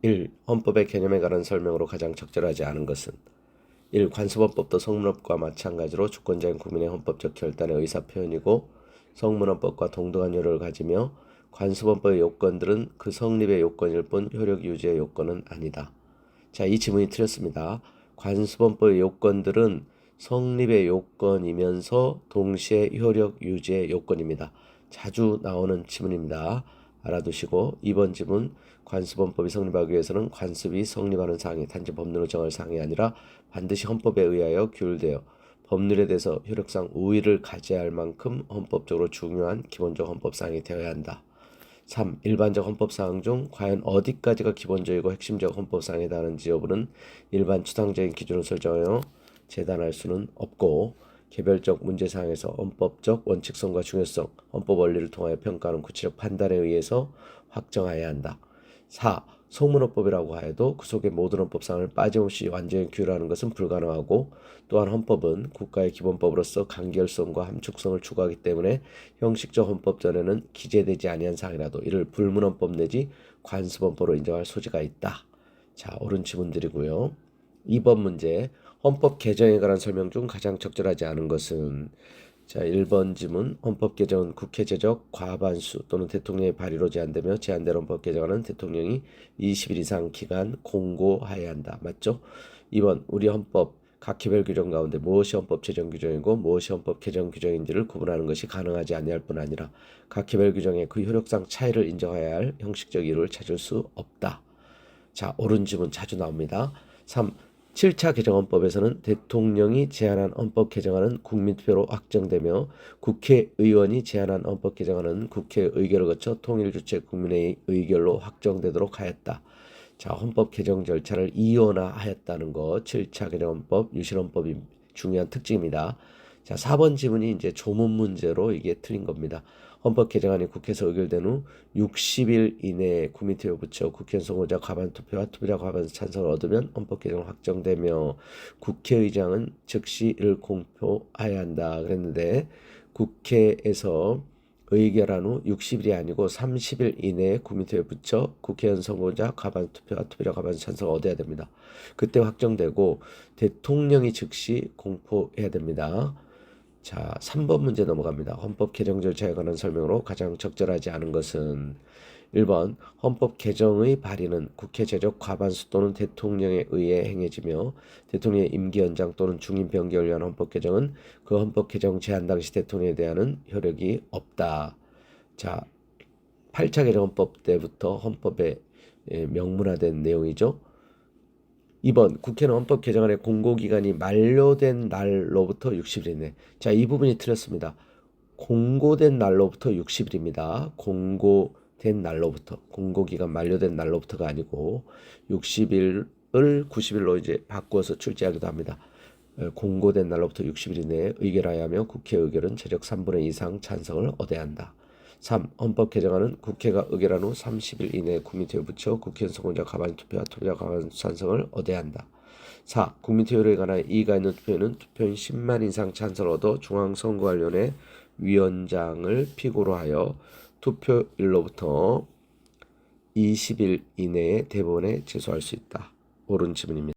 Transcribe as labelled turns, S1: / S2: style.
S1: 1. 헌법의 개념에 관한 설명으로 가장 적절하지 않은 것은 1. 관습헌법도 성문헌법과 마찬가지로 주권자인 국민의 헌법적 결단의 의사표현이고 성문헌법과 동등한 효력을 가지며 관습헌법의 요건들은 그 성립의 요건일 뿐 효력 유지의 요건은 아니다. 자, 이 지문이 틀렸습니다. 관습헌법의 요건들은 성립의 요건이면서 동시에 효력 유지의 요건입니다. 자주 나오는 지문입니다. 알아두시고 2번 지문 관습헌법이 성립하기 위해서는 관습이 성립하는 사항이 단지 법률로 정할 사항이 아니라 반드시 헌법에 의하여 규율되어 법률에 대해서 효력상 우위를 가져야 할 만큼 헌법적으로 중요한 기본적 헌법사항이 되어야 한다. 3. 일반적 헌법사항 중 과연 어디까지가 기본적이고 핵심적 헌법사항에 해당하는지 여부는 일반 추상적인 기준을 설정하여 재단할 수는 없고 개별적 문제사항에서 헌법적 원칙성과 중요성, 헌법 원리를 통하여 평가하는 구체적 판단에 의해서 확정해야 한다. 4. 성문헌법이라고 하여도 그 속의 모든 헌법사항을 빠짐없이 완전히 규율하는 것은 불가능하고 또한 헌법은 국가의 기본법으로서 간결성과 함축성을 추구하기 때문에 형식적 헌법 전에는 기재되지 아니한 사항이라도 이를 불문헌법 내지 관습헌법으로 인정할 소지가 있다. 자, 옳은 지문들이고요. 2번 문제 헌법 개정에 관한 설명 중 가장 적절하지 않은 것은 자, 1번 지문 헌법 개정은 국회 제적 과반수 또는 대통령의 발의로 제한되며 제한된 헌법 개정안은 대통령이 20일 이상 기간 공고하여야 한다. 맞죠? 2번 우리 헌법 각 개별 규정 가운데 무엇이 헌법 제정 규정이고 무엇이 헌법 개정 규정인지를 구분하는 것이 가능하지 아니할 뿐 아니라 각 개별 규정의 그 효력상 차이를 인정해야 할 형식적 이유를 찾을 수 없다. 자, 옳은 지문 자주 나옵니다. 3. 7차 개정헌법에서는 대통령이 제안한 헌법 개정안은 국민투표로 확정되며 국회의원이 제안한 헌법 개정안은 국회 의결을 거쳐 통일주체 국민의 의결로 확정되도록 하였다. 자, 헌법 개정 절차를 이원화하였다는 거 7차 개정헌법 유신헌법이 중요한 특징입니다. 자, 4번 지문이 이제 조문 문제로 이게 틀린 겁니다. 헌법 개정안이 국회에서 의결된 후 60일 이내에 국민투표 붙여 국회의원 선거자 과반 투표와 투표자 과반 찬성을 얻으면 헌법 개정은 확정되며 국회의장은 즉시 이를 공표해야 한다 그랬는데 국회에서 의결한 후 60일이 아니고 30일 이내에 국민투표에 붙여 국회의원 선거자 과반 투표와 투표자 과반 찬성을 얻어야 됩니다. 그때 확정되고 대통령이 즉시 공포해야 됩니다. 자, 3번 문제 넘어갑니다. 헌법 개정 절차에 관한 설명으로 가장 적절하지 않은 것은 1번 헌법 개정의 발의는 국회 제적 과반수 또는 대통령에 의해 행해지며 대통령의 임기 연장 또는 중임 변경을 위한 헌법 개정은 그 헌법 개정 제한 당시 대통령에 대한 효력이 없다. 자, 8차 개정헌법 때부터 헌법에 명문화된 내용이죠. 2번 국회는 헌법 개정안의 공고기간이 만료된 날로부터 60일 이내. 자, 이 부분이 틀렸습니다. 공고된 날로부터 60일입니다. 공고된 날로부터. 공고기간 만료된 날로부터가 아니고 60일을 90일로 이제 바꾸어서 출제하기도 합니다. 공고된 날로부터 60일 이내에 의결하여 하며 국회 의결은 재적 3분의 2 이상 찬성을 얻어야 한다. 3. 헌법 개정안은 국회가 의결한 후 30일 이내에 국민투표에 붙여 국회의원 선거자 과반 투표와 투표자 과반 찬성을 얻어야 한다. 4. 국민투표에 관한 이의가 있는 투표에는 투표인 10만 이상 찬성을 얻어 중앙선거관리위원회 위원장을 피고로 하여 투표일로부터 20일 이내에 대법원에 제소할 수 있다. 옳은 지문입니다.